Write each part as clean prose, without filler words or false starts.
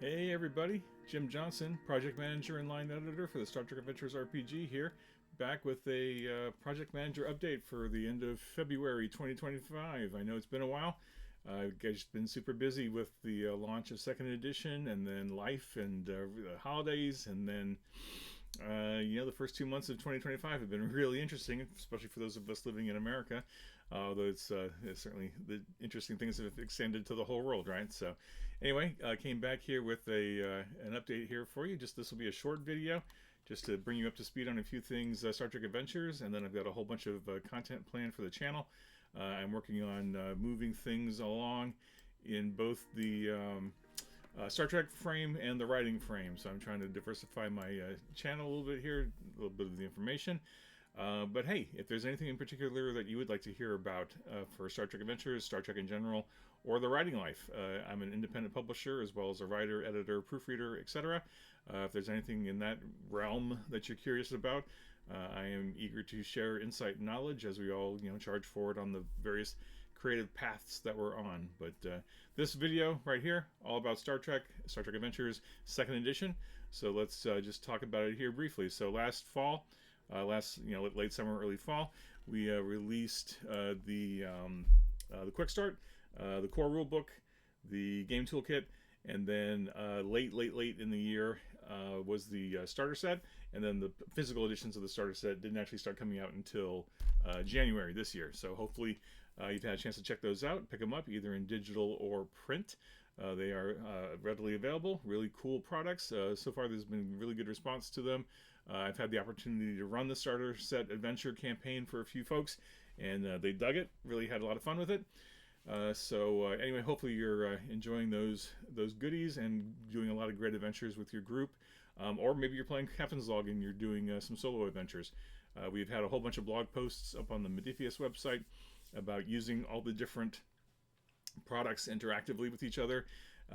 Hey everybody, Jim Johnson, project manager and line editor for the Star Trek Adventures RPG here, back with a project manager update for the end of February 2025. I know it's been a while. I've just been super busy with the launch of second edition, and then life, and the holidays, and then the first 2 months of 2025 have been really interesting, especially for those of us living in America. Although it's certainly the interesting things have extended to the whole world, right? So, anyway, came back here with a an update here for you. Just this will be a short video, just to bring you up to speed on a few things Star Trek Adventures, and then I've got a whole bunch of content planned for the channel. I'm working on moving things along in both the Star Trek frame and the writing frame. So I'm trying to diversify my channel a little bit here, a little bit of the information. But hey, if there's anything in particular that you would like to hear about for Star Trek Adventures, Star Trek in general, or the writing life, I'm an independent publisher as well as a writer, editor, proofreader, etc. If there's anything in that realm that you're curious about, I am eager to share insight and knowledge as we all, charge forward on the various creative paths that we're on. But this video right here, all about Star Trek Adventures, second edition. So let's just talk about it here briefly. So last fall, late summer, early fall, we released the quick start, the core rulebook, the game toolkit, and then late in the year was the starter set, and then the physical editions of the starter set didn't actually start coming out until January this year. So hopefully you've had a chance to check those out, pick them up either in digital or print. They are readily available, really cool products. So far there's been really good response to them. I've had the opportunity to run the starter set adventure campaign for a few folks, and they dug it, really had a lot of fun with it. Anyway, hopefully you're enjoying those goodies and doing a lot of great adventures with your group, or maybe you're playing Captain's Log and you're doing some solo adventures. We've had a whole bunch of blog posts up on the Modiphius website about using all the different products interactively with each other.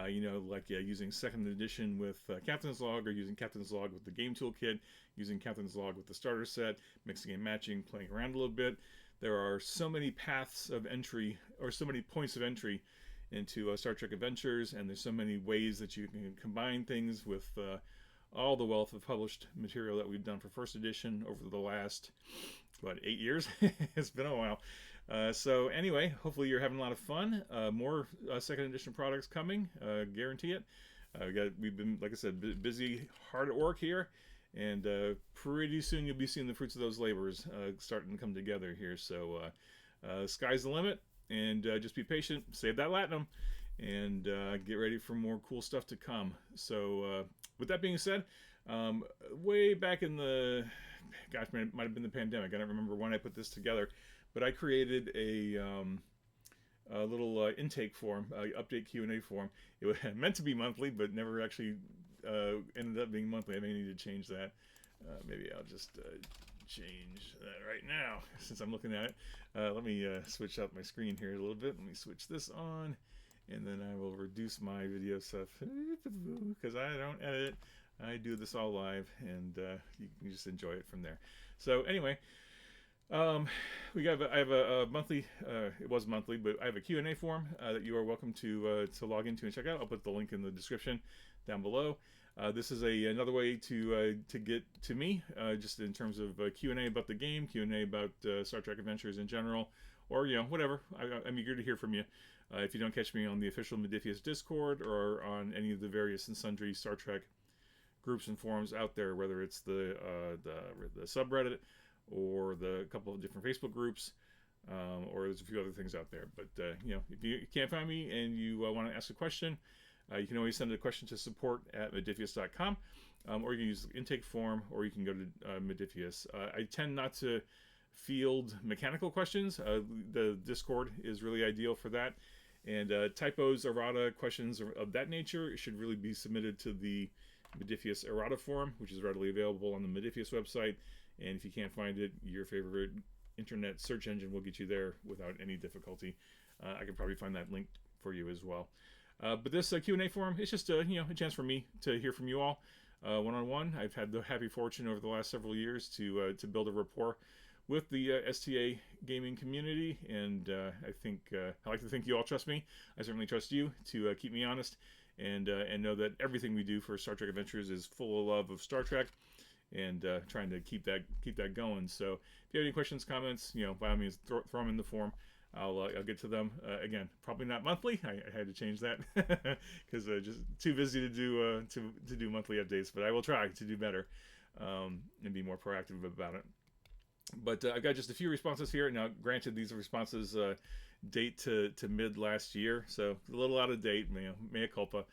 Using second edition with Captain's Log, or using Captain's Log with the game toolkit, using Captain's Log with the starter set, mixing and matching, playing around a little bit. There are so many paths of entry, or so many points of entry into Star Trek Adventures, and there's so many ways that you can combine things with all the wealth of published material that we've done for first edition over the last, 8 years? It's been a while. So anyway, hopefully you're having a lot of fun. More second edition products coming, guarantee it. We've been, like I said, busy, hard at work here, and pretty soon you'll be seeing the fruits of those labors starting to come together here. So sky's the limit, and just be patient, save that latinum, and get ready for more cool stuff to come. So with that being said, way back in the, it might have been the pandemic, I don't remember when I put this together, but I created a little intake form, update Q&A form. It was meant to be monthly, but never actually ended up being monthly. I may need to change that. Maybe I'll just change that right now since I'm looking at it. Let me switch out my screen here a little bit. Let me switch this on, and then I will reduce my video stuff because I don't edit. I do this all live, and you can just enjoy it from there. So anyway, I have a monthly, it was monthly, but I have a Q&A form that you are welcome to log into and check out. I'll put the link in the description down below. This is another way to get to me, just in terms of Q&A about the game, Q&A about Star Trek Adventures in general, or whatever. I'm eager to hear from you. If you don't catch me on the official Modiphius Discord, or on any of the various and sundry Star Trek groups and forums out there, whether it's the subreddit, or the couple of different Facebook groups, or there's a few other things out there. But if you can't find me and you want to ask a question, you can always send a question to support@modiphius.com, or you can use the intake form, or you can go to Modiphius. I tend not to field mechanical questions. The Discord is really ideal for that, and typos, errata, questions of that nature should really be submitted to the Modiphius errata form, which is readily available on the Modiphius website. And if you can't find it, your favorite internet search engine will get you there without any difficulty. I can probably find that link for you as well. But this Q&A forum, it's just a chance for me to hear from you all one-on-one. I've had the happy fortune over the last several years to build a rapport with the STA gaming community, and I like to think you all trust me. I certainly trust you to keep me honest and know that everything we do for Star Trek Adventures is full of love of Star Trek, and trying to keep that going. So if you have any questions, comments, by all means, throw them in the form. I'll get to them. Again, probably not monthly. I had to change that because just too busy to do monthly updates. But I will try to do better and be more proactive about it. But I've got just a few responses here. Now, granted, these responses date to mid last year, so a little out of date. Mea culpa.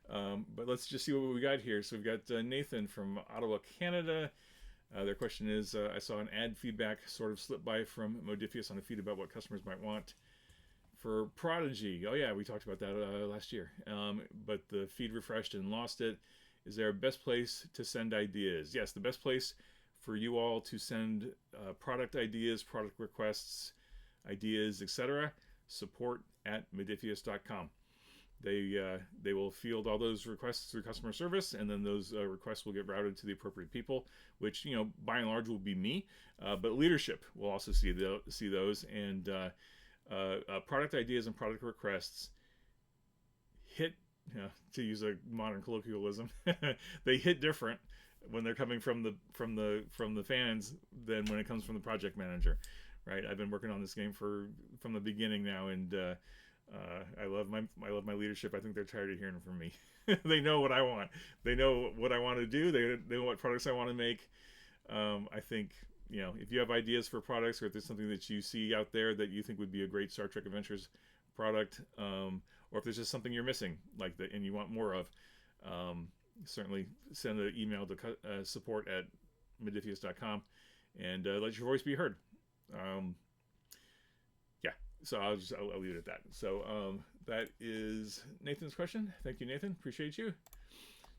But let's just see what we got here. So we've got Nathan from Ottawa, Canada. Their question is, I saw an ad feedback sort of slip by from Modiphius on a feed about what customers might want for Prodigy. Oh yeah, we talked about that last year. But the feed refreshed and lost it. Is there a best place to send ideas? Yes, the best place for you all to send product ideas, product requests, ideas, etc. support@modiphius.com. They will field all those requests through customer service, and then those requests will get routed to the appropriate people, which by and large will be me, but leadership will also see those, and product ideas and product requests hit, to use a modern colloquialism, they hit different when they're coming from the fans than when it comes from the project manager, right? I've been working on this game from the beginning now, and I love my leadership. I think they're tired of hearing from me. They know what I want. They know what I want to do. They know what products I want to make. I think if you have ideas for products, or if there's something that you see out there that you think would be a great Star Trek Adventures product, or if there's just something you're missing like that and you want more of, certainly send an email to support@modiphius.com and let your voice be heard. So I'll leave it at that. So that is Nathan's question. Thank you, Nathan. Appreciate you.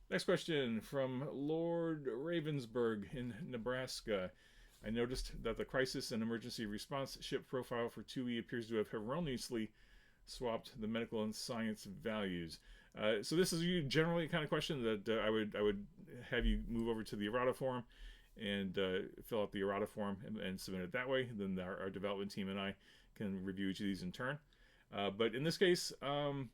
Next question from Lord Ravensburg in Nebraska. I noticed that the crisis and emergency response ship profile for 2E appears to have erroneously swapped the medical and science values. So this is generally a kind of question that I would have you move over to the errata form and fill out the errata form and submit it that way. Then our development team and I can review each of these in turn. But in this case, I'm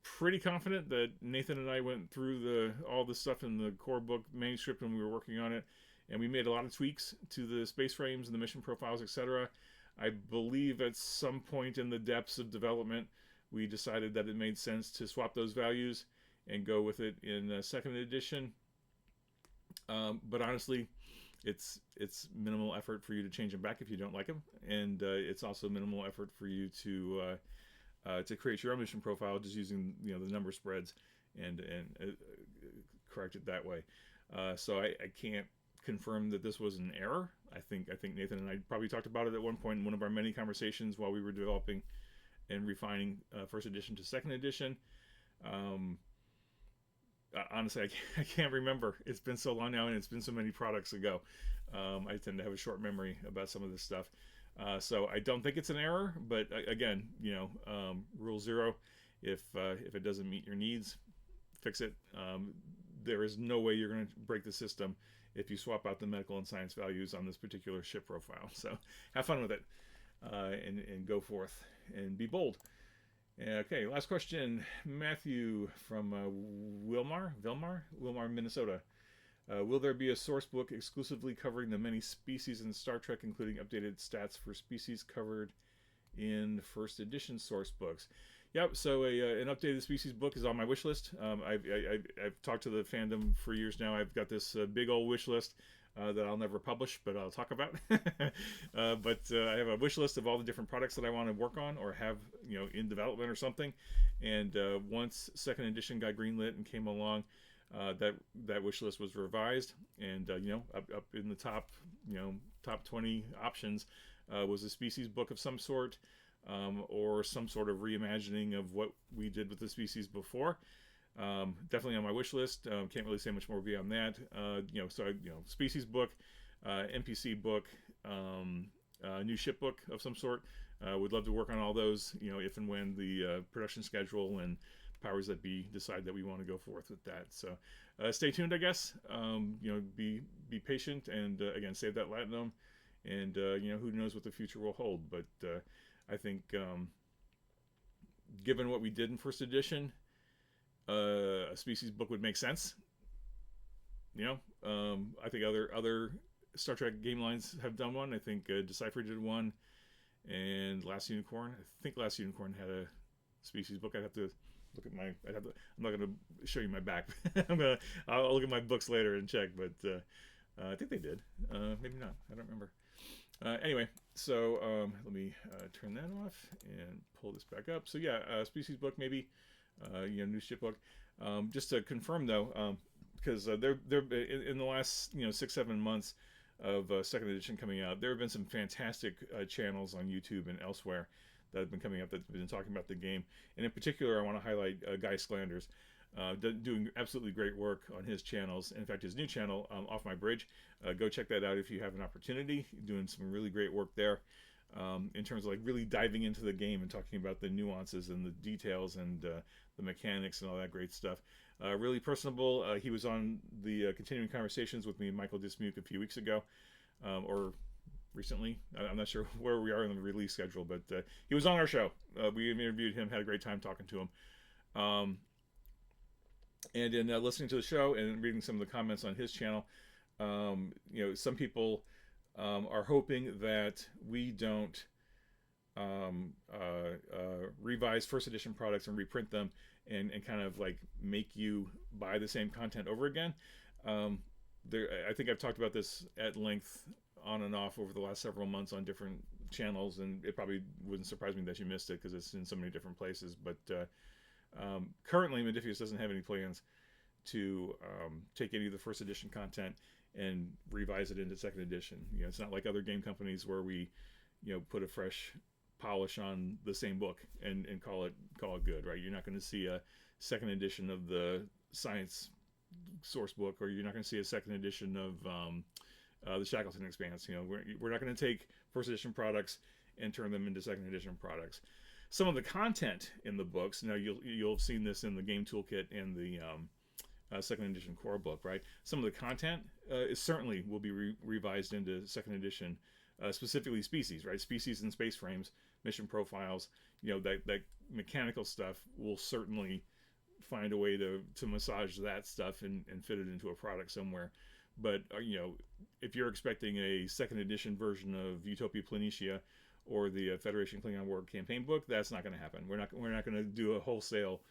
pretty confident that Nathan and I went through all the stuff in the core book manuscript when we were working on it, and we made a lot of tweaks to the space frames and the mission profiles, etc. I believe at some point in the depths of development, we decided that it made sense to swap those values and go with it in second edition. But honestly, it's minimal effort for you to change them back if you don't like them, and it's also minimal effort for you to create your own mission profile just using the number spreads and correct it that way. So I can't confirm that this was an error. I think Nathan and I probably talked about it at one point in one of our many conversations while we were developing and refining first edition to second edition. Honestly, I can't remember. It's been so long now, and it's been so many products ago. I tend to have a short memory about some of this stuff. So I don't think it's an error, but again, rule 0, if it doesn't meet your needs, fix it. There is no way you're going to break the system if you swap out the medical and science values on this particular ship profile. So have fun with it, and go forth and be bold. Okay, last question. Matthew from Wilmar, Minnesota. Will there be a source book exclusively covering the many species in Star Trek, including updated stats for species covered in first edition source books? Yep, so an updated species book is on my wish list. I've talked to the fandom for years now. I've got this big old wish list that I'll never publish, but I'll talk about. But I have a wish list of all the different products that I want to work on or have in development or something. And once second edition got greenlit and came along, that wish list was revised, and up in the top 20 options was a species book of some sort, or some sort of reimagining of what we did with the species before. Definitely on my wish list. Can't really say much more beyond that. Species book, NPC book, new ship book of some sort. Would love to work on all those, if and when the production schedule and powers that be decide that we want to go forth with that. So stay tuned, I guess. Be patient, and again, save that latinum, and who knows what the future will hold. But I think given what we did in first edition, a species book would make sense. I think other Star Trek game lines have done one. I think Decipher did one, and Last Unicorn. I think Last Unicorn had a species book. I'd have to look at my. I'd have to. I'm not going to show you my back. I'll look at my books later and check. But I think they did. Maybe not. I don't remember. Anyway, so let me turn that off and pull this back up. So yeah, species book maybe. New ship book. Just to confirm though, because they're in the last 6-7 months of second edition coming out, there have been some fantastic channels on YouTube and elsewhere that have been coming up that've been talking about the game. And in particular, I want to highlight Guy Slanders, doing absolutely great work on his channels. In fact, his new channel, Off My Bridge, go check that out if you have an opportunity. Doing some really great work there. In terms of like really diving into the game and talking about the nuances and the details and the mechanics and all that great stuff. Really personable. He was on the Continuing Conversations with me and Michael Dismuke a few weeks ago, or recently. I'm not sure where we are in the release schedule, but he was on our show. We interviewed him, had a great time talking to him. And in listening to the show and reading some of the comments on his channel, some people are hoping that we don't revise first edition products and reprint them and kind of like make you buy the same content over again. I think I've talked about this at length on and off over the last several months on different channels, and it probably wouldn't surprise me that you missed it because it's in so many different places. But currently, Modiphius doesn't have any plans to take any of the first edition content and revise it into second edition. It's not like other game companies where we, put a fresh polish on the same book and call it good, right? You're not going to see a second edition of the science source book, or you're not going to see a second edition of the Shackleton Expanse. We're not going to take first edition products and turn them into second edition products. Some of the content in the books, now you'll have seen this in the game toolkit and the second edition core book, right? Some of the content certainly will be revised into second edition, specifically species, right? Species and space frames, mission profiles, that mechanical stuff will certainly find a way to massage that stuff and fit it into a product somewhere. But if you're expecting a second edition version of Utopia Planitia or the Federation Klingon War campaign book, that's not going to happen. We're not going to do a wholesale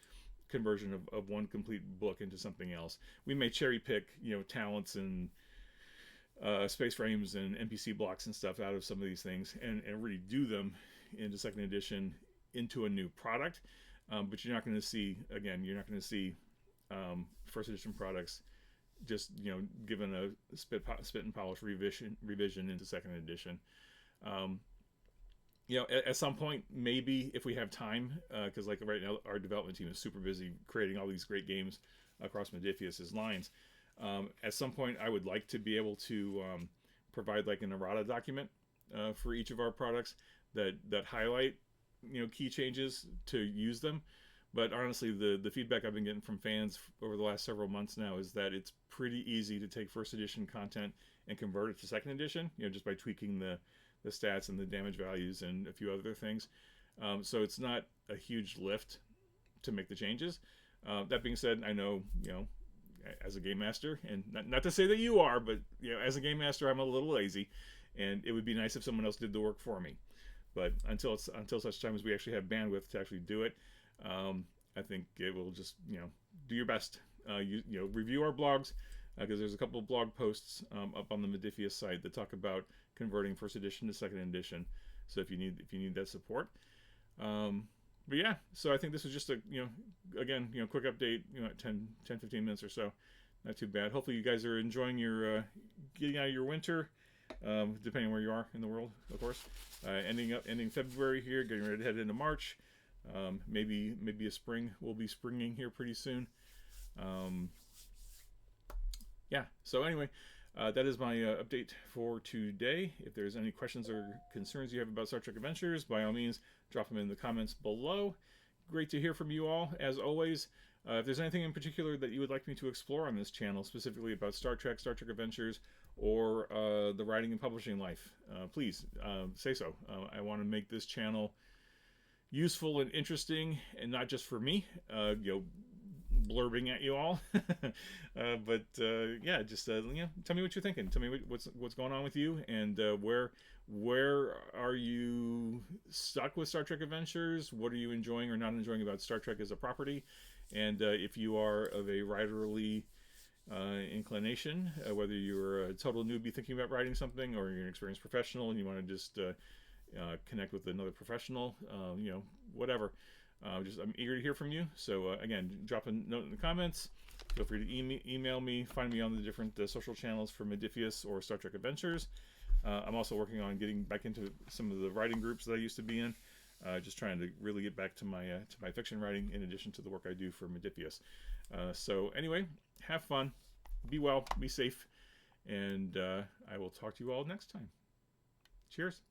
conversion of one complete book into something else. We may cherry pick talents and space frames and NPC blocks and stuff out of some of these things and really do them into second edition into a new product. But you're not going to see first edition products just given a spit and polish revision into second edition. At some point, maybe if we have time, because like right now our development team is super busy creating all these great games across Modiphius's lines. At some point, I would like to be able to provide like an errata document for each of our products that highlight key changes to use them. But honestly, the feedback I've been getting from fans over the last several months now is that it's pretty easy to take first edition content and convert it to second edition, just by tweaking the stats and the damage values and a few other things. So it's not a huge lift to make the changes. That being said, I know, as a game master, and not to say that you are, but as a game master, I'm a little lazy, and it would be nice if someone else did the work for me. But until such time as we actually have bandwidth to actually do it, I think it will just do your best. Review our blogs, because there's a couple of blog posts up on the Modiphius site that talk about converting first edition to second edition. So if you need that support. But yeah, so I think this was just a quick update, 10-15 minutes or so. Not too bad. Hopefully you guys are enjoying your getting out of your winter, depending where you are in the world, of course. Ending February here, getting ready to head into March. Maybe a spring. We'll be springing here pretty soon. So anyway, that is my update for today. If there's any questions or concerns you have about Star Trek Adventures, by all means, drop them in the comments below. Great to hear from you all, as always. If there's anything in particular that you would like me to explore on this channel, specifically about Star Trek Adventures, or the writing and publishing life, please say so. I want to make this channel useful and interesting, and not just for me. blurbing at you all. Yeah, just tell me what you're thinking. Tell me what's going on with you, and where are you stuck with Star Trek Adventures? What are you enjoying or not enjoying about Star Trek as a property? And if you are of a writerly inclination, whether you're a total newbie thinking about writing something, or you're an experienced professional and you want to just connect with another professional, whatever. I'm eager to hear from you. So again, drop a note in the comments. Feel free to email me. Find me on the different social channels for Modiphius or Star Trek Adventures. I'm also working on getting back into some of the writing groups that I used to be in. Just trying to really get back to my fiction writing in addition to the work I do for Modiphius. So anyway, have fun, be well, be safe, and I will talk to you all next time. Cheers.